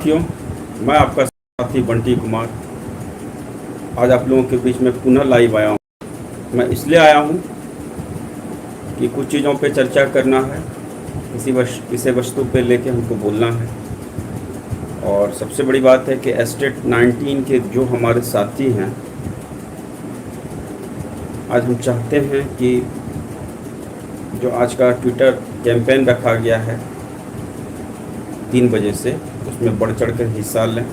साथियों, मैं आपका साथी बंटी कुमार आज आप लोगों के बीच में पुनः लाइव आया हूँ। मैं इसलिए आया हूँ कि कुछ चीज़ों पे चर्चा करना है, किसी वस्तु पे लेके हमको बोलना है। और सबसे बड़ी बात है कि एस्टेट 19 के जो हमारे साथी हैं, आज हम चाहते हैं कि जो आज का ट्विटर कैंपेन रखा गया है 3 बजे से, उसमें बढ़ चढ़ कर हिस्सा लें।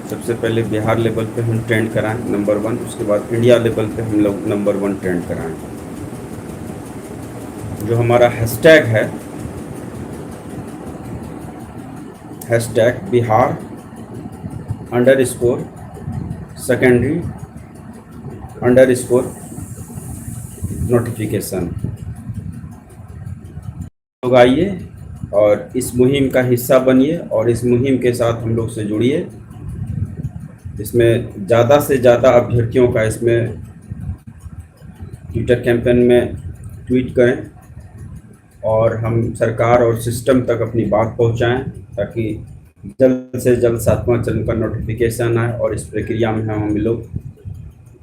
सबसे पहले बिहार लेवल पे हम ट्रेंड कराएं नंबर 1, उसके बाद इंडिया लेवल पे हम लोग नंबर 1 ट्रेंड कराएं। जो हमारा हैशटैग है, हैशटैग बिहार _ सेकेंडरी _ नोटिफिकेशन। लोग आइए और इस मुहिम का हिस्सा बनिए और इस मुहिम के साथ हम लोग से जुड़िए। इसमें ज़्यादा से ज़्यादा अभ्यर्थियों का इसमें ट्विटर कैंपेन में ट्वीट करें और हम सरकार और सिस्टम तक अपनी बात पहुंचाएं, ताकि जल्द से जल्द 7वां चरण का नोटिफिकेशन आए और इस प्रक्रिया में हम लोग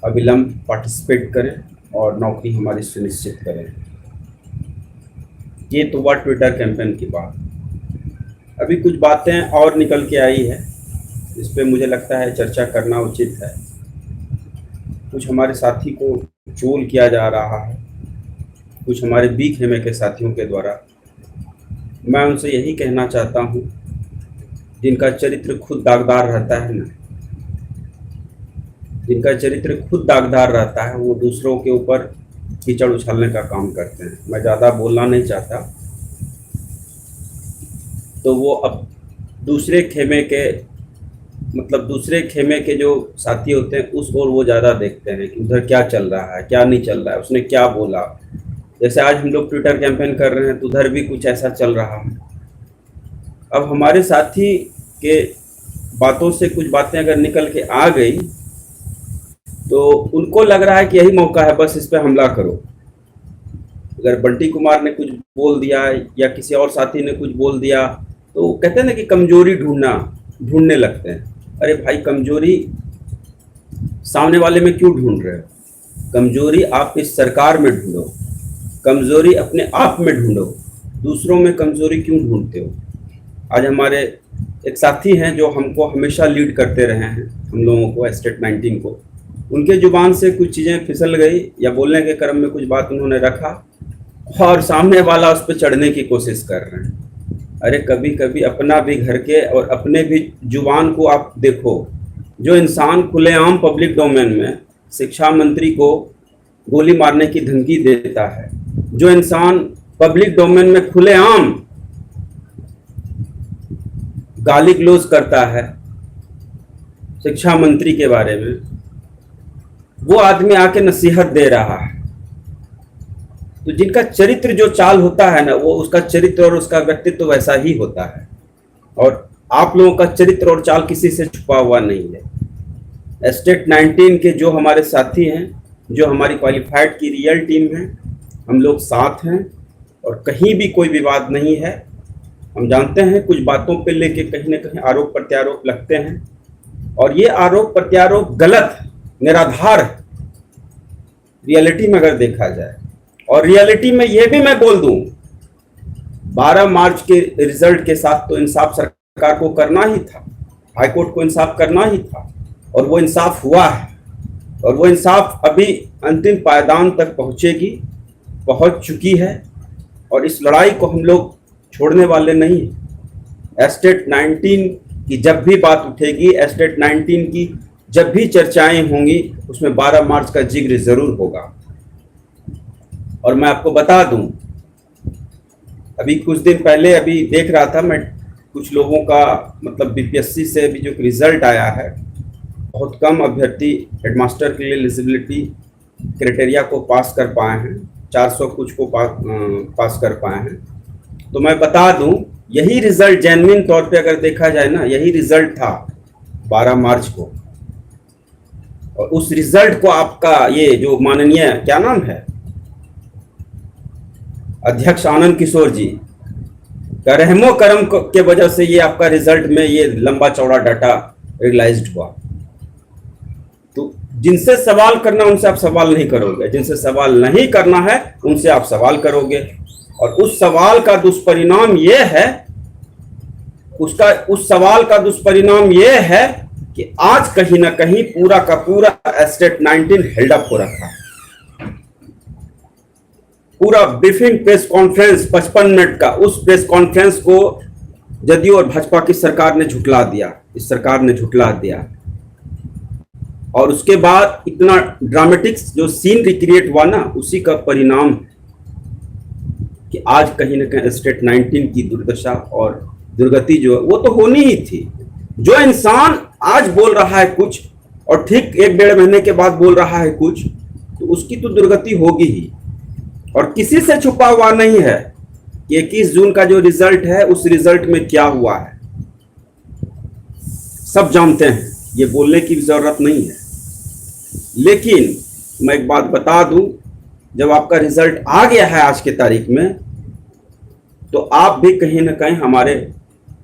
अविलंब पार्टिसिपेट करें और नौकरी हमारी सुनिश्चित करें। ये तो हुआ ट्विटर कैंपेन की बात। अभी कुछ बातें और निकल के आई है, इस पे मुझे लगता है चर्चा करना उचित है। कुछ हमारे साथी को ट्रोल किया जा रहा है, कुछ हमारे बी खेमे के साथियों के द्वारा। मैं उनसे यही कहना चाहता हूँ, जिनका चरित्र खुद दागदार रहता है ना, जिनका चरित्र खुद दागदार रहता है, वो दूसरों के ऊपर कीचड़ उछालने का काम करते हैं। मैं ज़्यादा बोलना नहीं चाहता, तो वो अब दूसरे खेमे के जो साथी होते हैं उस ओर वो ज़्यादा देखते हैं कि उधर क्या चल रहा है, क्या नहीं चल रहा है, उसने क्या बोला। जैसे आज हम लोग ट्विटर कैंपेन कर रहे हैं तो उधर भी कुछ ऐसा चल रहा है। अब हमारे साथी के बातों से कुछ बातें अगर निकल के आ गई तो उनको लग रहा है कि यही मौका है, बस इस पर हमला करो। अगर बंटी कुमार ने कुछ बोल दिया या किसी और साथी ने कुछ बोल दिया तो कहते हैं ना कि कमजोरी ढूंढने लगते हैं। अरे भाई, कमजोरी सामने वाले में क्यों ढूंढ रहे हो? कमजोरी आप इस सरकार में ढूंढो, कमजोरी अपने आप में ढूंढो, दूसरों में कमजोरी क्यों ढूंढते हो? आज हमारे एक साथी हैं जो हमको हमेशा लीड करते रहे हैं, हम लोगों को, एस्टेट 19 को। उनके जुबान से कुछ चीज़ें फिसल गई या बोलने के क्रम में कुछ बात उन्होंने रखा और सामने वाला उस पर चढ़ने की कोशिश कर रहे हैं। अरे कभी कभी अपना भी घर के और अपने भी जुबान को आप देखो। जो इंसान खुलेआम पब्लिक डोमेन में शिक्षा मंत्री को गोली मारने की धमकी देता है, जो इंसान पब्लिक डोमेन में खुलेआम गाली गलौज करता है शिक्षा मंत्री के बारे में, वो आदमी आके नसीहत दे रहा है। तो जिनका चरित्र जो चाल होता है ना, वो उसका चरित्र और उसका व्यक्तित्व तो वैसा ही होता है। और आप लोगों का चरित्र और चाल किसी से छुपा हुआ नहीं है। एस्टेट 19 के जो हमारे साथी हैं, जो हमारी क्वालिफाइड की रियल टीम है, हम लोग साथ हैं और कहीं भी कोई विवाद नहीं है। हम जानते हैं कुछ बातों पे लेके कहीं न कहीं आरोप प्रत्यारोप लगते हैं और ये आरोप प्रत्यारोप गलत, निराधार है रियलिटी में अगर देखा जाए। और रियलिटी में ये भी मैं बोल दूं, 12 मार्च के रिजल्ट के साथ तो इंसाफ सरकार को करना ही था, हाईकोर्ट को इंसाफ करना ही था और वो इंसाफ हुआ है। और वो इंसाफ अभी अंतिम पायदान तक पहुंच चुकी है और इस लड़ाई को हम लोग छोड़ने वाले नहीं। एस्टेट 19 की जब भी बात उठेगी, एस्टेट 19 की जब भी चर्चाएं होंगी, उसमें 12 मार्च का जिक्र जरूर होगा। और मैं आपको बता दूं, अभी कुछ दिन पहले अभी देख रहा था मैं, कुछ लोगों का मतलब बीपीएससी से अभी जो रिजल्ट आया है, बहुत कम अभ्यर्थी हेडमास्टर के लिए एलिजिबिलिटी क्राइटेरिया को पास कर पाए हैं, 400 कुछ को पास कर पाए हैं। तो मैं बता दूं, यही रिजल्ट जेन्युइन तौर पे अगर देखा जाए ना, यही रिजल्ट था 12 मार्च को। और उस रिजल्ट को आपका ये जो माननीय क्या नाम है, अध्यक्ष आनंद किशोर जी, रहमो करम के वजह से ये आपका रिजल्ट में ये लंबा चौड़ा डाटा रियलाइज्ड हुआ। तो जिनसे सवाल करना उनसे आप सवाल नहीं करोगे, जिनसे सवाल नहीं करना है उनसे आप सवाल करोगे, और उस सवाल का दुष्परिणाम ये है, उस सवाल का दुष्परिणाम ये है कि आज कहीं ना कहीं पूरा का पूरा एस्टेट 19 हेल्ड अप हो रखा है। पूरा ब्रीफिंग प्रेस कॉन्फ्रेंस 55 मिनट का, उस प्रेस कॉन्फ्रेंस को जदयू और भाजपा की सरकार ने झुठला दिया, इस सरकार ने झुठला दिया। और उसके बाद इतना ड्रामेटिक जो सीन रिक्रिएट हुआ ना, उसी का परिणाम कि आज कहीं ना कहीं एस्टेट 19 की दुर्दशा और दुर्गति जो है वो तो होनी ही थी। जो इंसान आज बोल रहा है कुछ और ठीक 1-1.5 महीने के बाद बोल रहा है कुछ, तो उसकी तो दुर्गति होगी ही। और किसी से छुपा हुआ नहीं है कि 21 जून का जो रिजल्ट है उस रिजल्ट में क्या हुआ है, सब जानते हैं, ये बोलने की जरूरत नहीं है। लेकिन मैं एक बात बता दूं, जब आपका रिजल्ट आ गया है आज के तारीख में, तो आप भी कहीं ना कहीं हमारे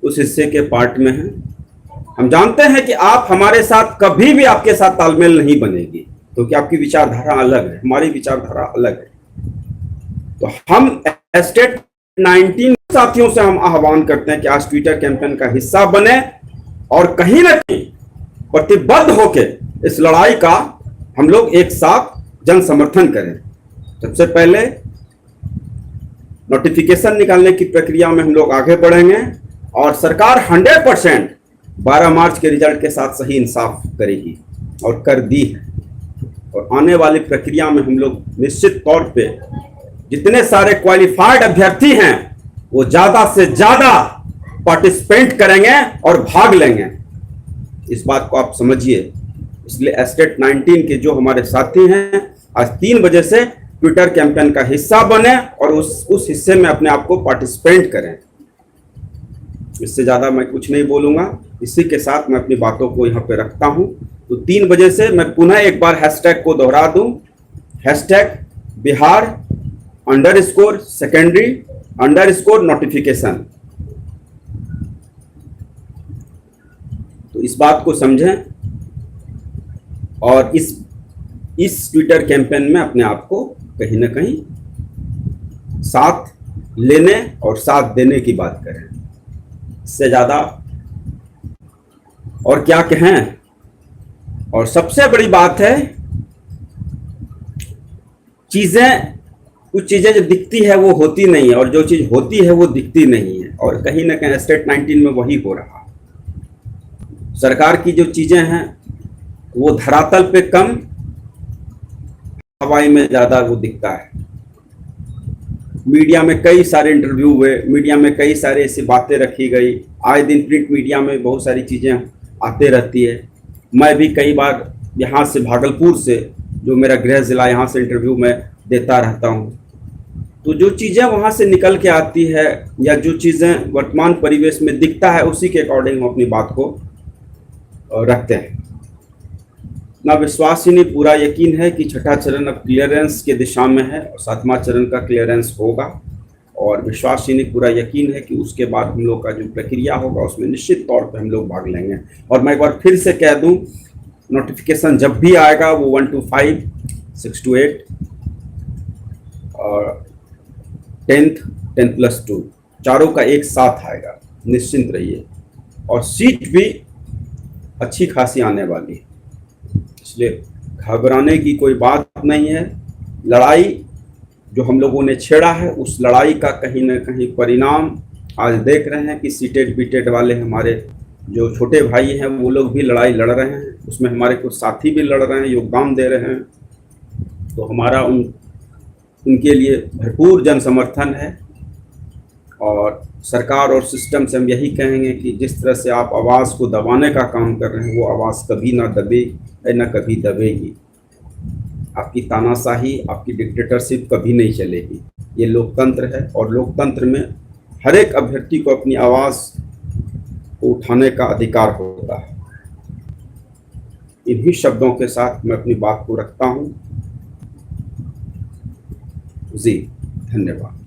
उस हिस्से के पार्ट में हैं। हम जानते हैं कि आप हमारे साथ कभी भी आपके साथ तालमेल नहीं बनेगी, क्योंकि आपकी विचारधारा अलग है, हमारी विचारधारा अलग है। तो हम एस्टेट 19 साथियों से हम आह्वान करते हैं कि आज ट्विटर कैंपेन का हिस्सा बने और कहीं ना कहीं प्रतिबद्ध होकर इस लड़ाई का हम लोग एक साथ जन समर्थन करें। सबसे पहले नोटिफिकेशन निकालने की प्रक्रिया में हम लोग आगे बढ़ेंगे और सरकार 100% 12 मार्च के रिजल्ट के साथ सही इंसाफ करेगी और कर दी है। और आने वाली प्रक्रिया में हम लोग निश्चित तौर पे जितने सारे क्वालिफाइड अभ्यर्थी हैं वो ज्यादा से ज्यादा पार्टिसिपेट करेंगे और भाग लेंगे, इस बात को आप समझिए। इसलिए एस्टेट 19 के जो हमारे साथी हैं आज 3 बजे से ट्विटर कैंपेन का हिस्सा बने और उस हिस्से में अपने आप को पार्टिसिपेट करें। इससे ज़्यादा मैं कुछ नहीं बोलूँगा। इसी के साथ मैं अपनी बातों को यहाँ पे रखता हूँ। तो 3 बजे से मैं पुनः एक बार हैशटैग को दोहरा दूँ, #बिहार_secondary_notification। तो इस बात को समझें और इस ट्विटर कैंपेन में अपने आप को कहीं ना कहीं साथ लेने और साथ देने की बात करें। इससे ज़्यादा और क्या कहें। और सबसे बड़ी बात है, कुछ चीज़ें जो दिखती है वो होती नहीं है और जो चीज़ होती है वो दिखती नहीं है, और कहीं ना कहीं एस्टेट 19 में वही हो रहा। सरकार की जो चीज़ें हैं वो धरातल पे कम, हवाई में ज़्यादा वो दिखता है। मीडिया में कई सारे इंटरव्यू हुए, मीडिया में कई सारे ऐसी बातें रखी गई, आए दिन प्रिंट मीडिया में बहुत सारी चीज़ें आते रहती है। मैं भी कई बार यहाँ से भागलपुर से, जो मेरा गृह ज़िला, यहाँ से इंटरव्यू मैं देता रहता हूँ। तो जो चीज़ें वहाँ से निकल के आती है या जो चीज़ें वर्तमान परिवेश में दिखता है उसी के अकॉर्डिंग हम अपनी बात को रखते हैं। ना विश्वास ही नहीं, पूरा यकीन है कि छठा चरण अब क्लियरेंस के दिशा में है और 7वां चरण का क्लियरेंस होगा। और विश्वास ही नहीं, पूरा यकीन है कि उसके बाद हम लोग का जो प्रक्रिया होगा उसमें निश्चित तौर पे हम लोग भाग लेंगे। और मैं एक बार फिर से कह दूं, नोटिफिकेशन जब भी आएगा वो 1 to 5, 6 to 8 और 10+2 चारों का एक साथ आएगा, निश्चिंत रहिए। और सीट भी अच्छी खासी आने वाली है, इसलिए घबराने की कोई बात नहीं है। लड़ाई जो हम लोगों ने छेड़ा है उस लड़ाई का कहीं ना कहीं परिणाम आज देख रहे हैं कि सीटेड बीटेड वाले हमारे जो छोटे भाई हैं वो लोग भी लड़ाई लड़ रहे हैं, उसमें हमारे कुछ साथी भी लड़ रहे हैं, योगदान दे रहे हैं। तो हमारा उनके लिए भरपूर जन समर्थन है। और सरकार और सिस्टम से हम यही कहेंगे कि जिस तरह से आप आवाज़ को दबाने का काम कर रहे हैं वो आवाज़ कभी ना दबे न कभी दबेगी। आपकी तानाशाही, आपकी डिक्टेटरशिप कभी नहीं चलेगी। ये लोकतंत्र है और लोकतंत्र में हर एक अभ्यर्थी को अपनी आवाज़ को उठाने का अधिकार होता है। इन्हीं शब्दों के साथ मैं अपनी बात को रखता हूँ जी। धन्यवाद।